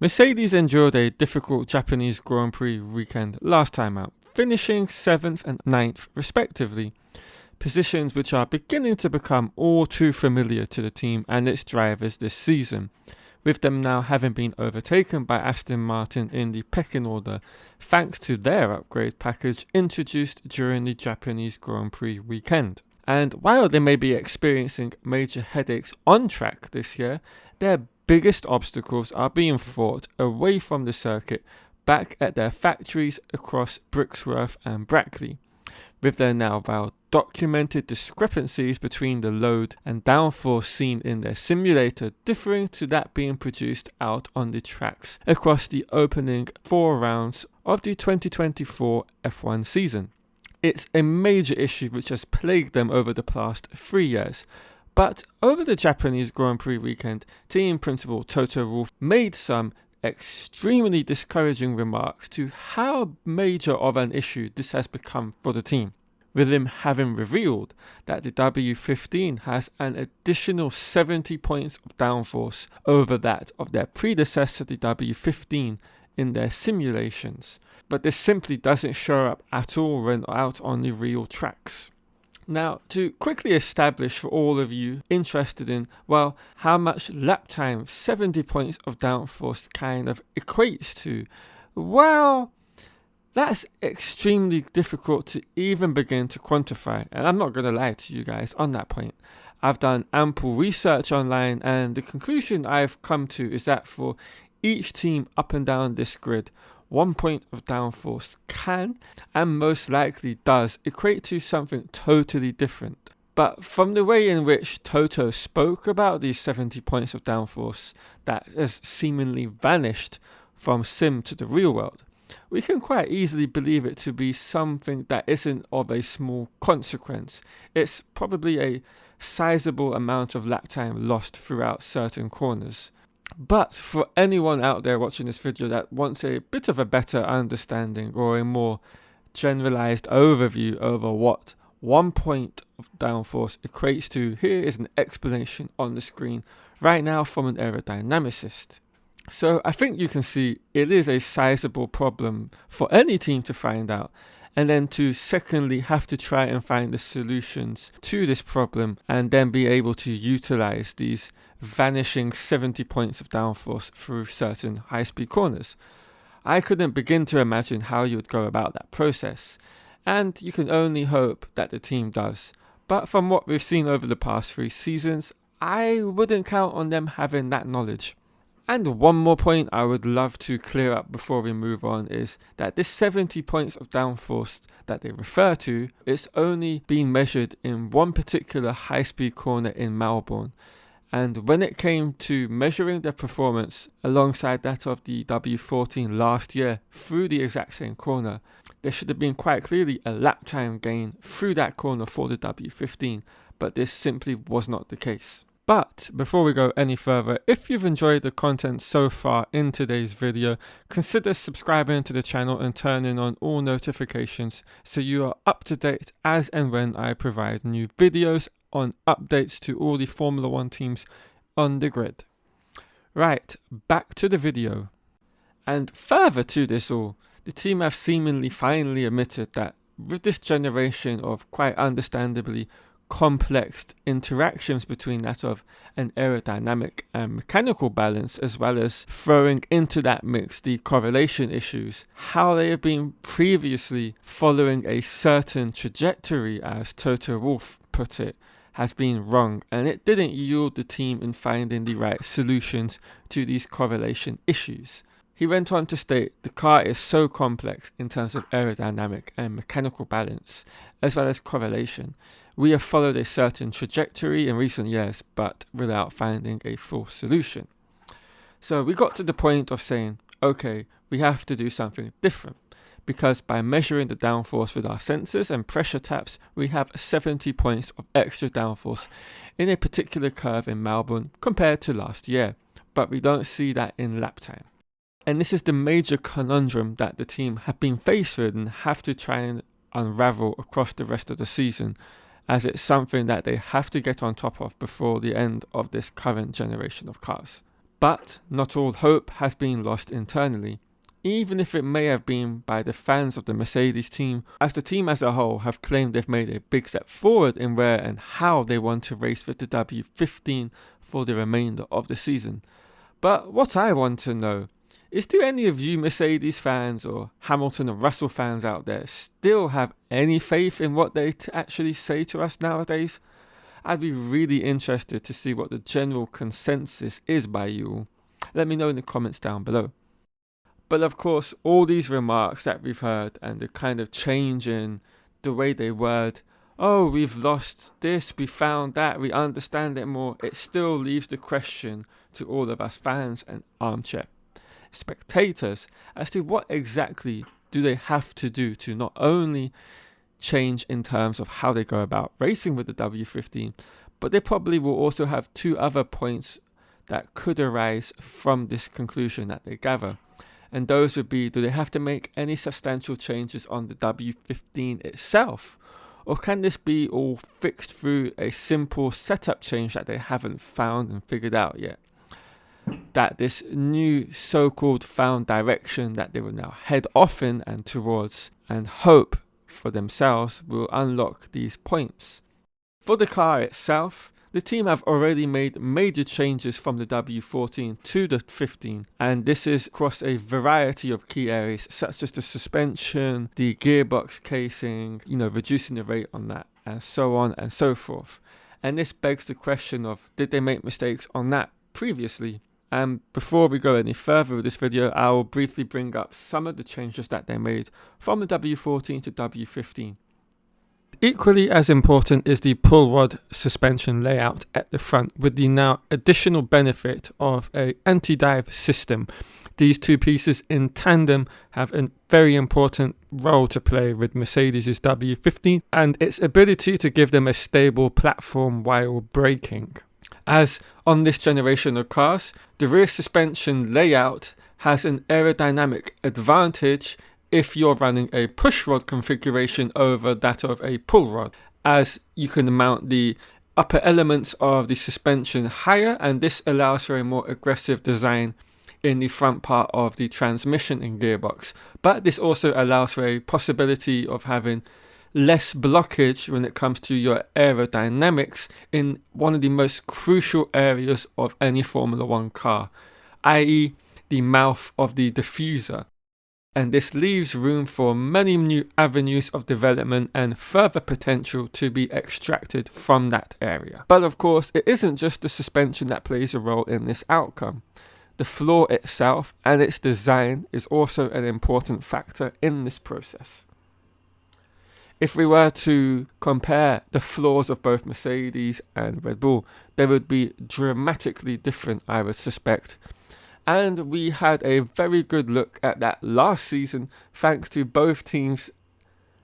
Mercedes endured a difficult Japanese Grand Prix weekend last time out, finishing 7th and 9th respectively, positions which are beginning to become all too familiar to the team and its drivers this season, with them now having been overtaken by Aston Martin in the pecking order thanks to their upgrade package introduced during the Japanese Grand Prix weekend. And while they may be experiencing major headaches on track this year, their biggest obstacles are being fought away from the circuit back at their factories across Brixworth and Brackley, with their now well documented discrepancies between the load and downforce seen in their simulator differing to that being produced out on the tracks across the opening 4 rounds of the 2024 F1 season. It's a major issue which has plagued them over the past 3 years. But over the Japanese Grand Prix weekend, team principal Toto Wolff made some extremely discouraging remarks to how major of an issue this has become for the team, with him having revealed that the W15 has an additional 70 points of downforce over that of their predecessor, the W15, in their simulations. But this simply doesn't show up at all when out on the real tracks. Now, to quickly establish for all of you interested in, well, how much lap time 70 points of downforce kind of equates to, well, that's extremely difficult to even begin to quantify, and I'm not going to lie to you guys on that point. I've done ample research online, and the conclusion I've come to is that for each team up and down this grid, 1 point of downforce can, and most likely does, equate to something totally different. But from the way in which Toto spoke about these 70 points of downforce that has seemingly vanished from sim to the real world, we can quite easily believe it to be something that isn't of a small consequence. It's probably a sizable amount of lap time lost throughout certain corners. But for anyone out there watching this video that wants a bit of a better understanding or a more generalized overview over what 1 point of downforce equates to, here is an explanation on the screen right now from an aerodynamicist. So I think you can see it is a sizable problem for any team to find out, and then to secondly have to try and find the solutions to this problem and then be able to utilize these vanishing 70 points of downforce through certain high-speed corners. I couldn't begin to imagine how you would go about that process, and you can only hope that the team does. But from what we've seen over the past 3 seasons, I wouldn't count on them having that knowledge. And one more point I would love to clear up before we move on is that this 70 points of downforce that they refer to is only being measured in one particular high-speed corner in Melbourne. And when it came to measuring their performance alongside that of the W14 last year through the exact same corner, there should have been quite clearly a lap time gain through that corner for the W15, but this simply was not the case. But before we go any further, if you've enjoyed the content so far in today's video, consider subscribing to the channel and turning on all notifications so you are up to date as and when I provide new videos on updates to all the Formula 1 teams on the grid. Right, back to the video. And further to this all, the team have seemingly finally admitted that with this generation of quite understandably complex interactions between that of an aerodynamic and mechanical balance, as well as throwing into that mix the correlation issues, how they have been previously following a certain trajectory, as Toto Wolff put it, has been wrong, and it didn't yield the team in finding the right solutions to these correlation issues. He went on to state the car is so complex in terms of aerodynamic and mechanical balance, as well as correlation. We have followed a certain trajectory in recent years, but without finding a full solution. So we got to the point of saying, okay, we have to do something different, because by measuring the downforce with our sensors and pressure taps, we have 70 points of extra downforce in a particular curve in Melbourne compared to last year, but we don't see that in lap time. And this is the major conundrum that the team have been faced with and have to try and unravel across the rest of the season, as it's something that they have to get on top of before the end of this current generation of cars. But not all hope has been lost internally, even if it may have been by the fans of the Mercedes team, as the team as a whole have claimed they've made a big step forward in where and how they want to race with the W15 for the remainder of the season. But what I want to know is, do any of you Mercedes fans or Hamilton and Russell fans out there still have any faith in what they actually say to us nowadays? I'd be really interested to see what the general consensus is by you all. Let me know in the comments down below. But of course, all these remarks that we've heard and the kind of change in the way they word, oh, we've lost this, we found that, we understand it more, it still leaves the question to all of us fans and armchair spectators as to what exactly do they have to do to not only change in terms of how they go about racing with the W15, but they probably will also have two other points that could arise from this conclusion that they gather. And those would be, do they have to make any substantial changes on the W15 itself? Or can this be all fixed through a simple setup change that they haven't found and figured out yet? That this new so-called found direction that they will now head off in and towards and hope for themselves will unlock these points. For the car itself, the team have already made major changes from the W14 to the 15, and this is across a variety of key areas such as the suspension, the gearbox casing, reducing the rate on that, and so on and so forth. And this begs the question of, did they make mistakes on that previously? And before we go any further with this video, I will briefly bring up some of the changes that they made from the W14 to W15. Equally as important is the pull rod suspension layout at the front, with the now additional benefit of a anti-dive system. These two pieces in tandem have a very important role to play with Mercedes' W15 and its ability to give them a stable platform while braking. As on this generation of cars, the rear suspension layout has an aerodynamic advantage if you're running a push rod configuration over that of a pull rod, as you can mount the upper elements of the suspension higher, and this allows for a more aggressive design in the front part of the transmission and gearbox. But this also allows for a possibility of having less blockage when it comes to your aerodynamics in one of the most crucial areas of any Formula 1 car, i.e. the mouth of the diffuser. And this leaves room for many new avenues of development and further potential to be extracted from that area. But of course, it isn't just the suspension that plays a role in this outcome. The floor itself and its design is also an important factor in this process. If we were to compare the floors of both Mercedes and Red Bull, they would be dramatically different, I would suspect. And we had a very good look at that last season, thanks to both teams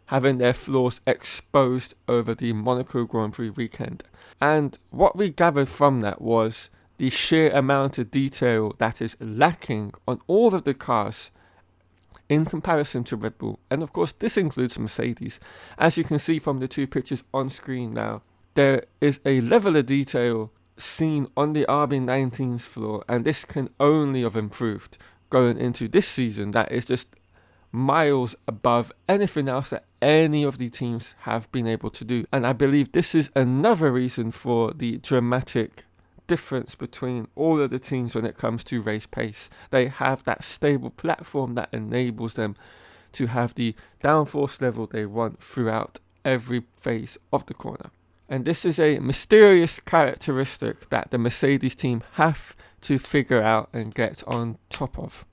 having their floors exposed over the Monaco Grand Prix weekend. And what we gathered from that was the sheer amount of detail that is lacking on all of the cars in comparison to Red Bull. And of course, this includes Mercedes. As you can see from the two pictures on screen now, there is a level of detail seen on the RB19's floor, and this can only have improved going into this season. That is just miles above anything else that any of the teams have been able to do. And I believe this is another reason for the dramatic difference between all of the teams when it comes to race pace. They have that stable platform that enables them to have the downforce level they want throughout every phase of the corner. And this is a mysterious characteristic that the Mercedes team have to figure out and get on top of.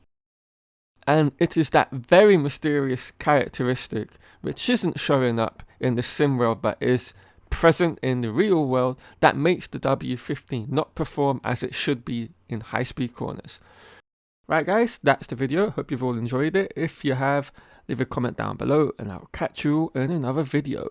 And it is that very mysterious characteristic which isn't showing up in the sim world but is present in the real world that makes the W15 not perform as it should be in high-speed corners. Right guys, that's the video. Hope you've all enjoyed it. If you have, leave a comment down below and I'll catch you in another video.